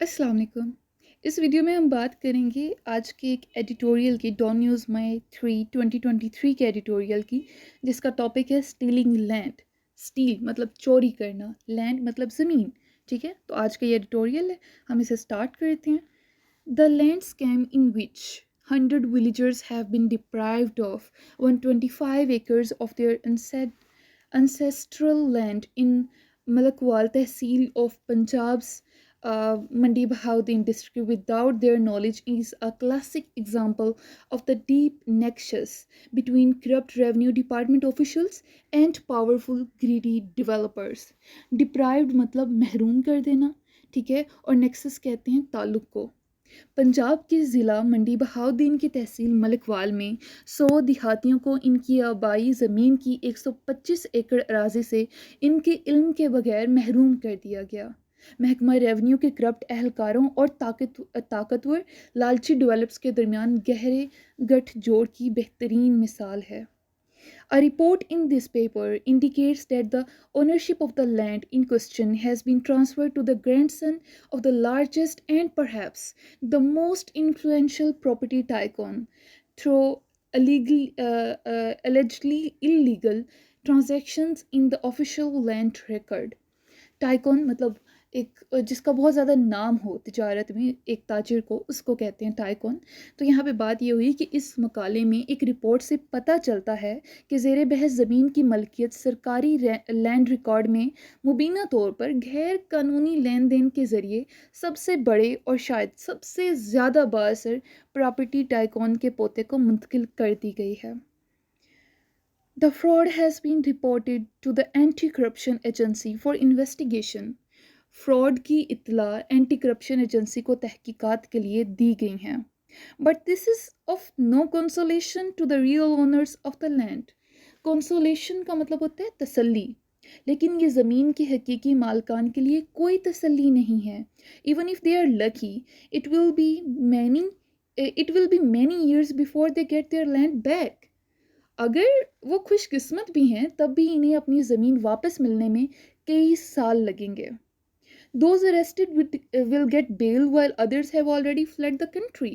अस्सलाम वालेकुम। इस वीडियो में हम बात करेंगे आज के एक एडिटोरियल की डॉन न्यूज़ मई 2023 के एडिटोरियल की, जिसका टॉपिक है स्टीलिंग लैंड। स्टील मतलब चोरी करना, लैंड मतलब ज़मीन। ठीक है, तो आज का ये एडिटोरियल है, हम इसे स्टार्ट करते हैं। The land scam in which 100 villagers have been deprived of 125 acres of their ancestral land in Malakwal Tehsil of Punjab's Mandi Bahauddin district without their knowledge is a classic example of the deep nexus between corrupt revenue department officials and powerful greedy developers. Deprived मतलब महरूम कर देना, ठीक है, और nexus कहते हैं ताल्लुक को। पंजाब के ज़िला मंडी बहाउद्दीन की तहसील मलिकवाल में 100 देहातियों को इनकी आबाई ज़मीन की 125 एकड़ अराजी से इनके इल्म के बगैर महरूम कर दिया गया। महकमा रेवेन्यू के करप्ट एहलकारों और ताकतवर लालची डेवलपर्स के दरमियान गहरे गठजोड़ की बेहतरीन मिसाल है। A report in this paper indicates that the ownership of the land in question has been transferred to the grandson of the largest and perhaps the most influential property tycoon through allegedly illegal transactions in the official land record. Tycoon मतलब एक जिसका बहुत ज़्यादा नाम हो तिजारत में, एक ताजिर को, उसको कहते हैं टाइकॉन। तो यहाँ पे बात ये हुई कि इस मकाले में एक रिपोर्ट से पता चलता है कि ज़ेर बहस ज़मीन की मलकियत सरकारी लैंड रिकॉर्ड में मुबीना तौर पर गैर कानूनी लेन देन के ज़रिए सबसे बड़े और शायद सबसे ज़्यादा बाअसर प्रॉपर्टी टाइकॉन के पोते को मुंतकिल कर दी गई है। The fraud has been reported to the Anti-Corruption Agency for investigation. Fraud की इत्तला एंटी करप्शन एजेंसी को तहकीकात के लिए दी गई हैं। But this is of no consolation to the real owners of the land. Consolation का मतलब होता है तसल्ली, लेकिन ये ज़मीन के हकीकी मालकान के लिए कोई तसल्ली नहीं है। Even if they are lucky, it will be many many years before they get their land back. अगर वो खुशकिस्मत भी हैं तब भी इन्हें अपनी ज़मीन वापस मिलने में कई साल लगेंगे। Those arrested will get bail while others have already fled the country.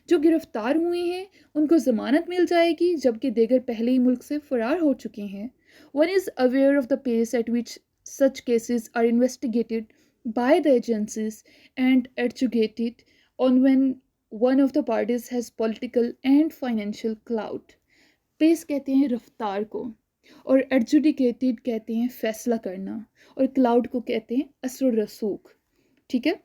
जो गिरफ्तार हुए हैं उनको ज़मानत मिल जाएगी, जबकि दीगर पहले ही मुल्क से फरार हो चुके हैं। One is aware of the pace at which such cases are investigated by the agencies and adjudicated on when one of the parties has political and financial clout. Pace कहते हैं रफ्तार को, और एडजुडिकेटेड कहते हैं फैसला करना, और क्लाउड को कहते हैं असर रसूख। ठीक है,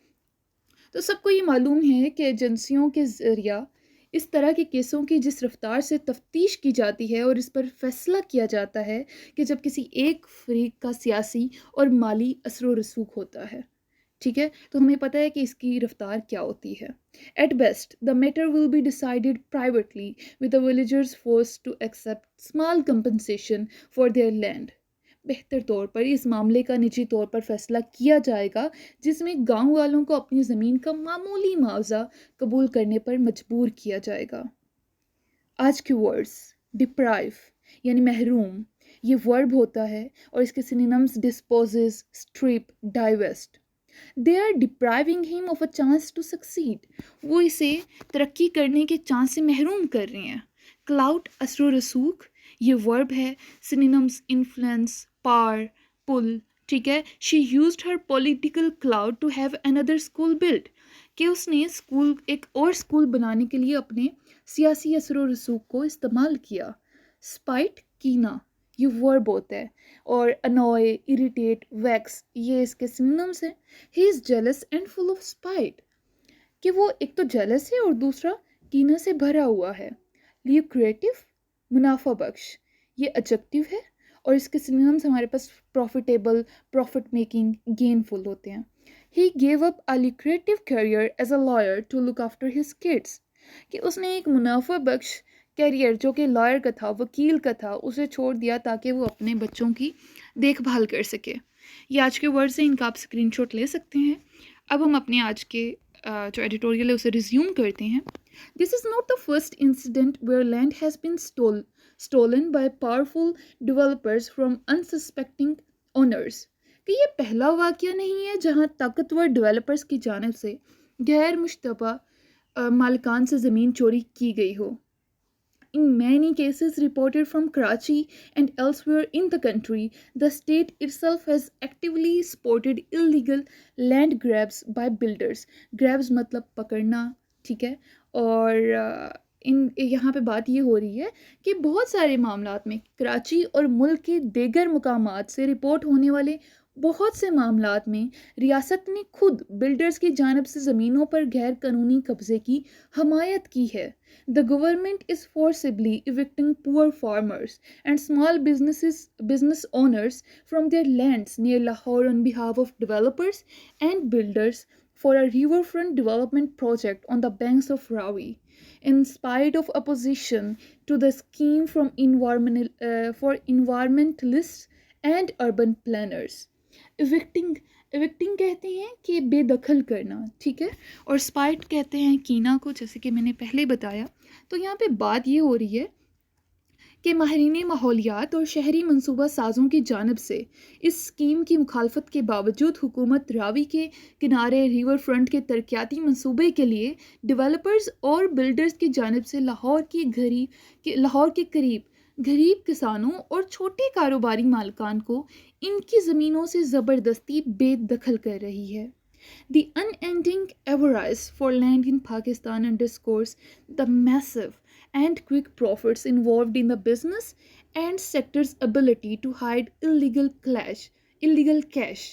तो सबको ये मालूम है कि एजेंसियों के ज़रिया इस तरह के केसों की जिस रफ्तार से तफ्तीश की जाती है और इस पर फैसला किया जाता है कि जब किसी एक फरीक का सियासी और माली असर रसूख होता है। ठीक है, तो हमें पता है कि इसकी रफ्तार क्या होती है। At best the matter will be decided privately with the villagers force to accept small compensation for their land. बेहतर तौर पर इस मामले का निजी तौर पर फैसला किया जाएगा, जिसमें गांव वालों को अपनी ज़मीन का मामूली मुआवजा कबूल करने पर मजबूर किया जाएगा। आज के वर्ड्स, डिप्राइव यानी महरूम, ये वर्ब होता है और इसके synonyms dispossess, strip, divest. They are depriving him of a chance to succeed. वो इसे तरक्की करने के चांस से महरूम कर रहे हैं। क्लाउट, असर रसूख, ये वर्ब है। Synonyms influence, power, pull. ठीक है, she used her political clout to have another school built, कि उसने स्कूल, एक और स्कूल बनाने के लिए अपने सियासी असर रसूख को इस्तेमाल किया। स्पाइट, कीना, ये वर्ब होता है, और अनॉय, इरिटेट, वैक्स, ये इसके सिनोनिम्स हैं। He is jealous and full of spite, कि वो एक तो जेलस है और दूसरा कीना से भरा हुआ है। ल्यूक्रेटिव, मुनाफा बख्श, ये एडजेक्टिव है, और इसके सिनोनिम्स हमारे पास प्रॉफिटेबल, प्रॉफिट मेकिंग, गेनफुल होते हैं। He gave up a lucrative career as a lawyer to look after his kids, कि उसने एक मुनाफा बख्श करियर जो कि लॉयर का था, वकील का था, उसे छोड़ दिया ताकि वो अपने बच्चों की देखभाल कर सके। ये आज के वर्ड से इनका आप स्क्रीनशॉट ले सकते हैं। अब हम अपने आज के जो एडिटोरियल है उसे रिज्यूम करते हैं। This is not the first incident where land has been stolen by powerful developers from unsuspecting owners. कि ये पहला वाक़या नहीं है जहां ताकतवर डेवलपर्स की जानिब से गैर मुश्तबा मालिकान से ज़मीन चोरी की गई हो। In many cases reported from Karachi and elsewhere in the country, the state itself has actively supported illegal land grabs by builders. Grabs मतलब पकड़ना, ठीक है। और इन यहाँ पे बात ये हो रही है कि बहुत सारे मामलात में कराची और मुल्क के दीगर मुकामात से रिपोर्ट होने वाले बहुत से मामलात में रियासत ने खुद बिल्डर्स की जानिब से ज़मीनों पर गैर कानूनी कब्ज़े की हमायत की है। The government is forcibly evicting poor farmers and small business owners from their lands near Lahore on behalf of developers and builders for a riverfront development project on the banks of Ravi. In spite of opposition to the scheme from for environmentalists and urban planners. इविक्टिंग कहते हैं कि बेदखल करना, ठीक है। और spite कहते हैं कीना को, जैसे कि मैंने पहले बताया। तो यहाँ पे बात ये हो रही है कि माहिरीन माहौलियात और शहरी मनसूबा साजों की जानिब से इस स्कीम की मुखालफत के बावजूद हुकूमत रावी के किनारे रिवर फ्रंट के तरक्याती मनसूबे के लिए डेवलपर्स और बिल्डर्स की जानिब से लाहौर के करीब गरीब किसानों और छोटे कारोबारी मालिकान को इनकी ज़मीनों से ज़बरदस्ती बेदखल कर रही है। The unending avarice for land in Pakistan underscores the massive and quick profits involved in the business and sector's ability to hide illegal cash.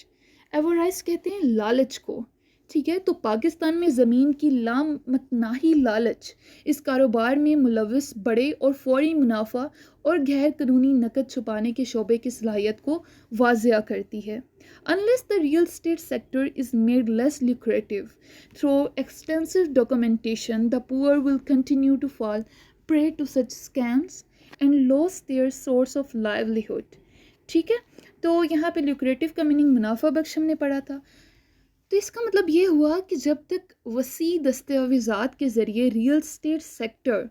Avarice कहते हैं लालच को, ठीक है। तो पाकिस्तान में ज़मीन की लामतनाही लालच इस कारोबार में मुलविस बड़े और फौरी मुनाफा और गैर कानूनी नकद छुपाने के शोबे की सलाहियत को वाज़िया करती है। Unless the real estate sector is made less lucrative through extensive documentation, the poor will continue to fall prey to such scams and lose their source of livelihood. ठीक है। तो यहाँ पे lucrative का मीनिंग मुनाफा बख्श हमने पढ़ा था। तो इसका मतलब ये हुआ कि जब तक वसी दस्तावेज़ात के ज़रिए रियल स्टेट सेक्टर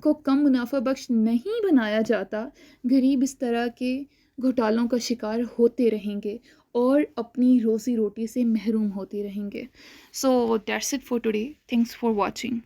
को कम मुनाफा बख्श नहीं बनाया जाता, गरीब इस तरह के घोटालों का शिकार होते रहेंगे और अपनी रोज़ी रोटी से महरूम होते रहेंगे। So that's it for today. Thanks for watching.